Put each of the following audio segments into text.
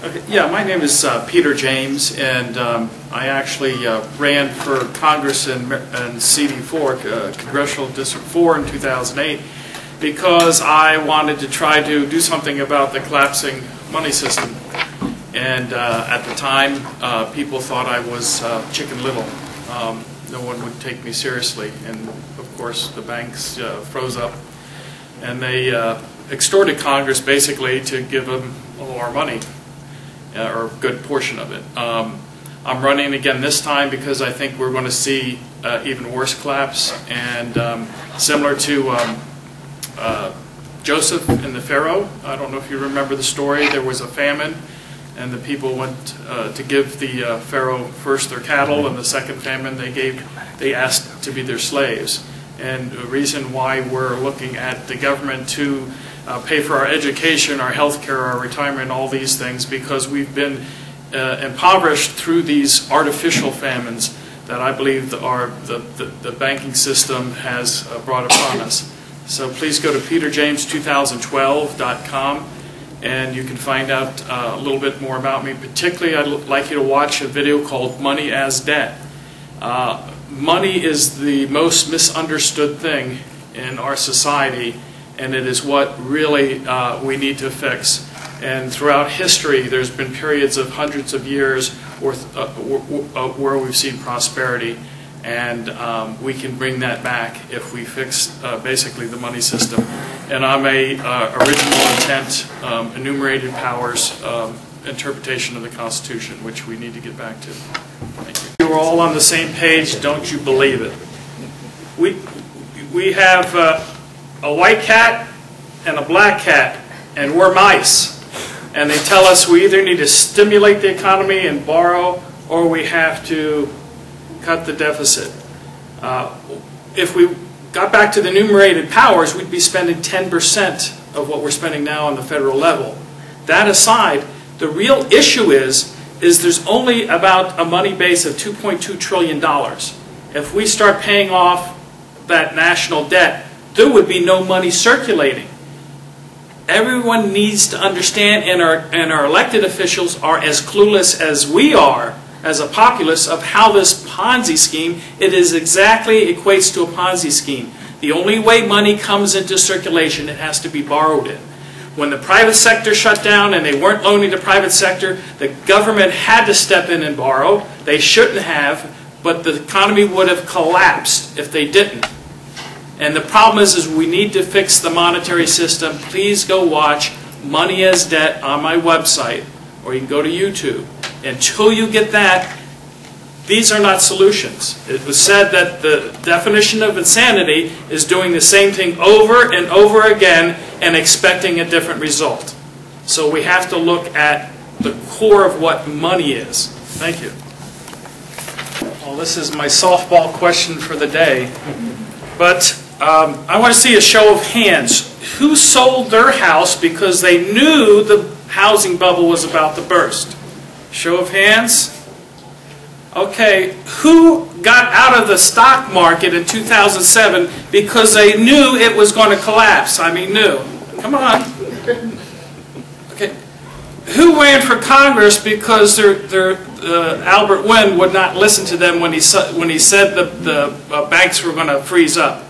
Okay, yeah, my name is Peter James, and I actually ran for Congress in CD4, Congressional District 4 in 2008, because I wanted to try to do something about the collapsing money system. And at the time, people thought I was Chicken Little. No one would take me seriously, and of course the banks froze up, and they extorted Congress basically to give them all our money. Or a good portion of it. I'm running again this time because I think we're going to see even worse collapse. And similar to Joseph and the Pharaoh, I don't know if you remember the story, there was a famine and the people went to give the Pharaoh first their cattle, and the second famine they asked to be their slaves. And the reason why we're looking at the government to pay for our education, our health care, our retirement, all these things, because we've been impoverished through these artificial famines that I believe the banking system has brought upon us. So please go to peterjames2012.com and you can find out a little bit more about me. Particularly, I'd like you to watch a video called Money as Debt. Money is the most misunderstood thing in our society, and it is what really we need to fix. And throughout history, there's been periods of hundreds of years where we've seen prosperity, and we can bring that back if we fix basically the money system. And I'm a original intent, enumerated powers interpretation of the Constitution, which we need to get back to. Thank you. We're all on the same page, don't you believe it? We have a white cat and a black cat, and we're mice. And they tell us we either need to stimulate the economy and borrow, or we have to cut the deficit. If we got back to the enumerated powers, we'd be spending 10% of what we're spending now on the federal level. That aside, the real issue is there's only about a money base of $2.2 trillion. If we start paying off that national debt, there would be no money circulating. Everyone needs to understand, and our elected officials are as clueless as we are as a populace of how this Ponzi scheme, it is exactly equates to a Ponzi scheme. The only way money comes into circulation, it has to be borrowed in. When the private sector shut down and they weren't loaning the private sector, the government had to step in and borrow. They shouldn't have, but the economy would have collapsed if they didn't. And the problem is we need to fix the monetary system. Please go watch Money as Debt on my website, or you can go to YouTube. Until you get that, these are not solutions. It was said that the definition of insanity is doing the same thing over and over again and expecting a different result. So we have to look at the core of what money is. Thank you. Well, this is my softball question for the day. But I want to see a show of hands. Who sold their house because they knew the housing bubble was about to burst? Show of hands. Okay, who got out of the stock market in 2007 because they knew it was going to collapse? I mean, knew. Come on. Okay, who ran for Congress because Albert Wynn would not listen to them when he said the banks were going to freeze up?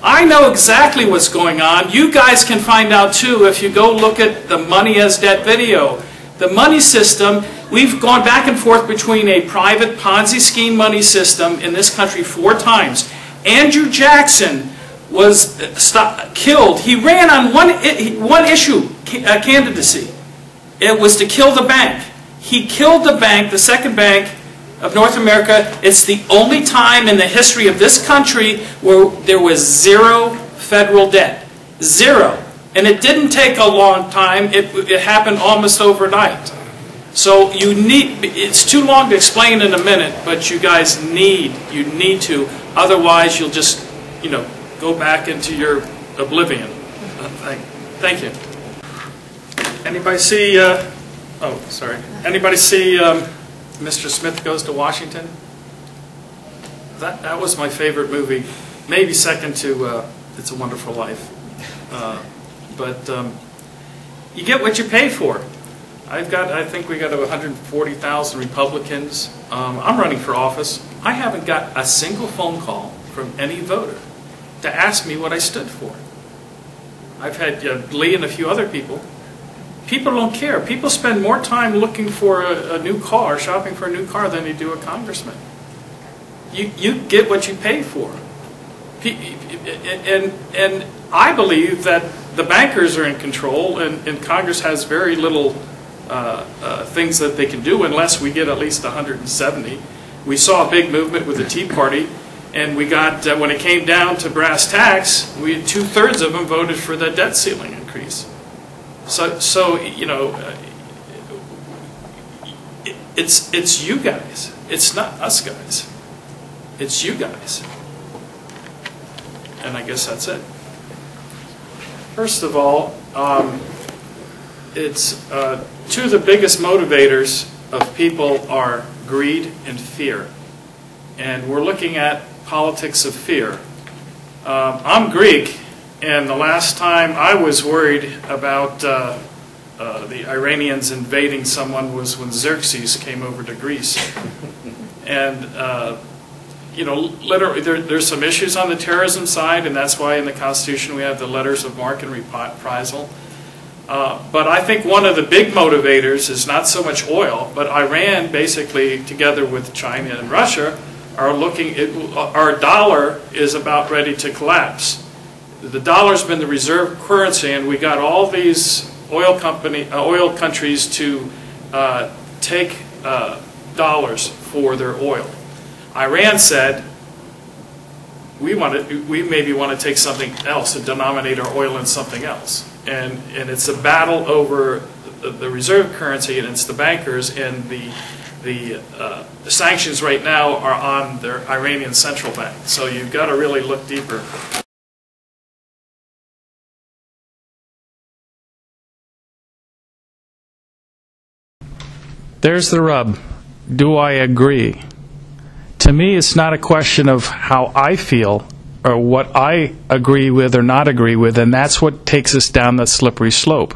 I know exactly what's going on. You guys can find out too if you go look at the Money as Debt video. The money system, we've gone back and forth between a private Ponzi scheme money system in this country 4 times. Andrew Jackson was killed. He ran on one issue, candidacy. It was to kill the bank. He killed the bank, the second bank of North America. It's the only time in the history of this country where there was 0 federal debt. 0. And it didn't take a long time. It happened almost overnight. So it's too long to explain in a minute, but you guys need to. Otherwise, you'll just, go back into your oblivion. Thank you. Anybody see, Anybody see Mr. Smith Goes to Washington? That was my favorite movie. Maybe second to It's a Wonderful Life. But you get what you pay for. I think we got 140,000 Republicans. I'm running for office. I haven't got a single phone call from any voter to ask me what I stood for. I've had Lee and a few other people. People don't care. People spend more time looking for a new car, shopping for a new car, than they do a congressman. You get what you pay for. And I believe that the bankers are in control, and Congress has very little things that they can do unless we get at least 170. We saw a big movement with the Tea Party, and we got, when it came down to brass tacks, we had 2/3 of them voted for the debt ceiling increase. So you know, it's you guys. It's not us guys. It's you guys. And I guess that's it. First of all, it's two of the biggest motivators of people are greed and fear. And we're looking at politics of fear. I'm Greek, and the last time I was worried about the Iranians invading someone was when Xerxes came over to Greece. And you know, literally, there's some issues on the terrorism side, and that's why in the Constitution we have the letters of marque and reprisal. But I think one of the big motivators is not so much oil, but Iran, basically, together with China and Russia, are looking at, our dollar is about ready to collapse. The dollar's been the reserve currency, and we got all these oil countries to take dollars for their oil. Iran said, we maybe want to take something else and denominate our oil in something else. And it's a battle over the reserve currency, and it's the bankers, and the sanctions right now are on their Iranian central bank. So you've got to really look deeper. There's the rub. Do I agree? To me, it's not a question of how I feel or what I agree with or not agree with, and that's what takes us down that slippery slope.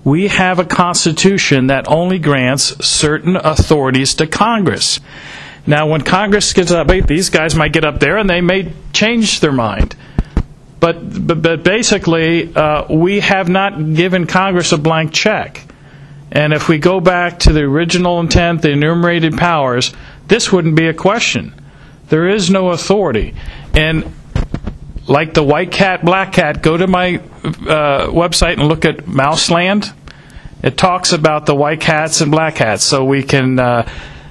We have a Constitution that only grants certain authorities to Congress. Now, when Congress gets up, these guys might get up there and they may change their mind. But basically, we have not given Congress a blank check. And if we go back to the original intent, the enumerated powers, this wouldn't be a question. There is no authority. And like the white cat, black cat, go to my website and look at Mouseland. It talks about the white cats and black cats. So we can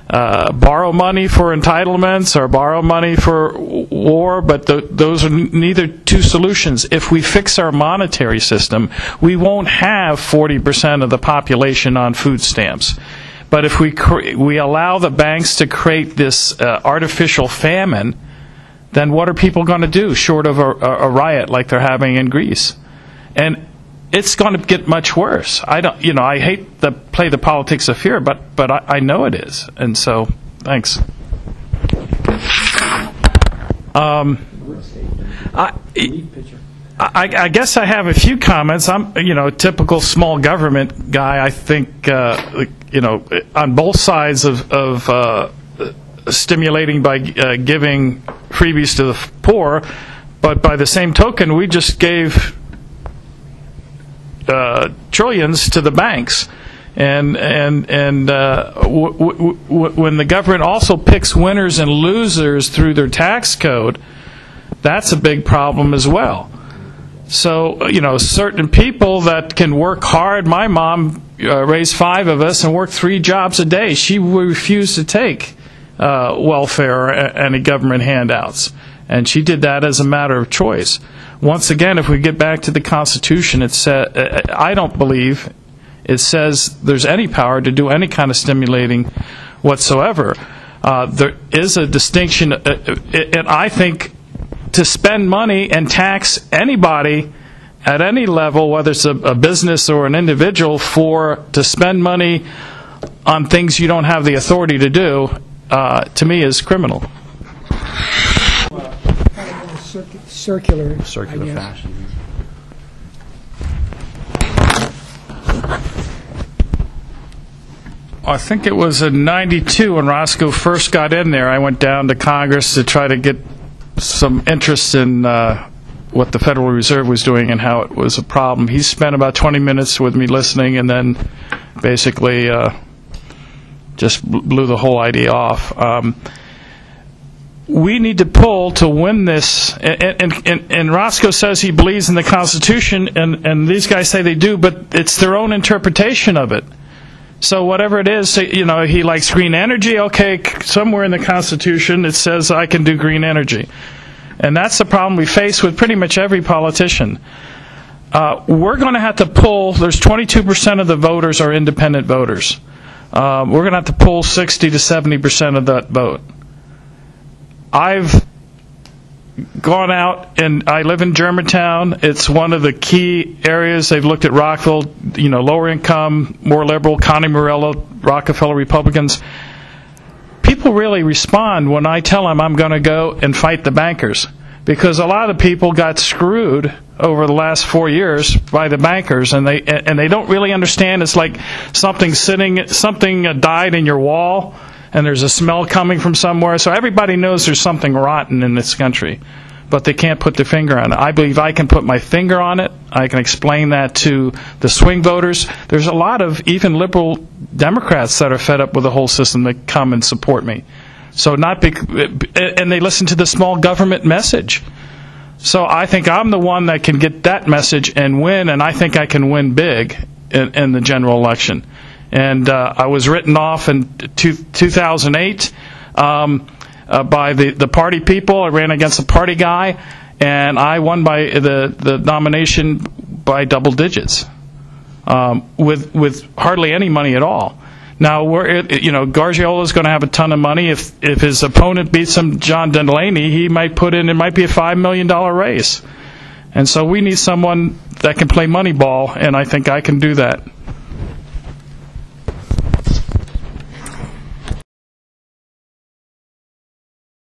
borrow money for entitlements or borrow money for war, but those are neither two solutions. If we fix our monetary system, we won't have 40% of the population on food stamps. But if we allow the banks to create this artificial famine, then what are people going to do short of a riot like they're having in Greece? And it's going to get much worse. I hate to play the politics of fear, but I know it is. And so, thanks. I guess I have a few comments. I'm, a typical small government guy. I think, on both sides of stimulating by giving freebies to the poor, but by the same token, we just gave trillions to the banks, and when the government also picks winners and losers through their tax code, that's a big problem as well. So, certain people that can work hard. My mom raised 5 of us and worked 3 jobs a day. She refused to take welfare or any government handouts, and she did that as a matter of choice. Once again, if we get back to the Constitution, I don't believe it says there's any power to do any kind of stimulating whatsoever. There is a distinction, and I think to spend money and tax anybody at any level, whether it's a business or an individual, to spend money on things you don't have the authority to do, to me is criminal. Circular fashion. I think it was in '92 when Roscoe first got in there. I went down to Congress to try to get some interest in what the Federal Reserve was doing and how it was a problem. He spent about 20 minutes with me listening, and then basically just blew the whole idea off. We need to pull to win this, and Roscoe says he believes in the Constitution, and these guys say they do, but it's their own interpretation of it. So whatever it is, you know, he likes green energy. Okay, somewhere in the Constitution it says I can do green energy. And that's the problem we face with pretty much every politician. We're going to have to pull, there's 22% of the voters are independent voters. We're going to have to pull 60 to 70% of that vote. I've gone out, and I live in Germantown. It's one of the key areas. They've looked at Rockville, you know, lower income, more liberal, Connie Morello, Rockefeller Republicans. People really respond when I tell them I'm going to go and fight the bankers, because a lot of the people got screwed over the last 4 years by the bankers, and they don't really understand. It's like something died in your wall, and there's a smell coming from somewhere. So everybody knows there's something rotten in this country, but they can't put their finger on it. I believe I can put my finger on it. I can explain that to the swing voters. There's a lot of even liberal Democrats that are fed up with the whole system that come and support me. So and they listen to the small government message. So I think I'm the one that can get that message and win, and I think I can win big in the general election. And I was written off in 2008 by the party people. I ran against a party guy, and I won by the nomination by double digits, with hardly any money at all. Now, Gargiulo is going to have a ton of money. If his opponent beats him, John Delaney, he might put in, it might be a $5 million race. And so we need someone that can play Moneyball, and I think I can do that.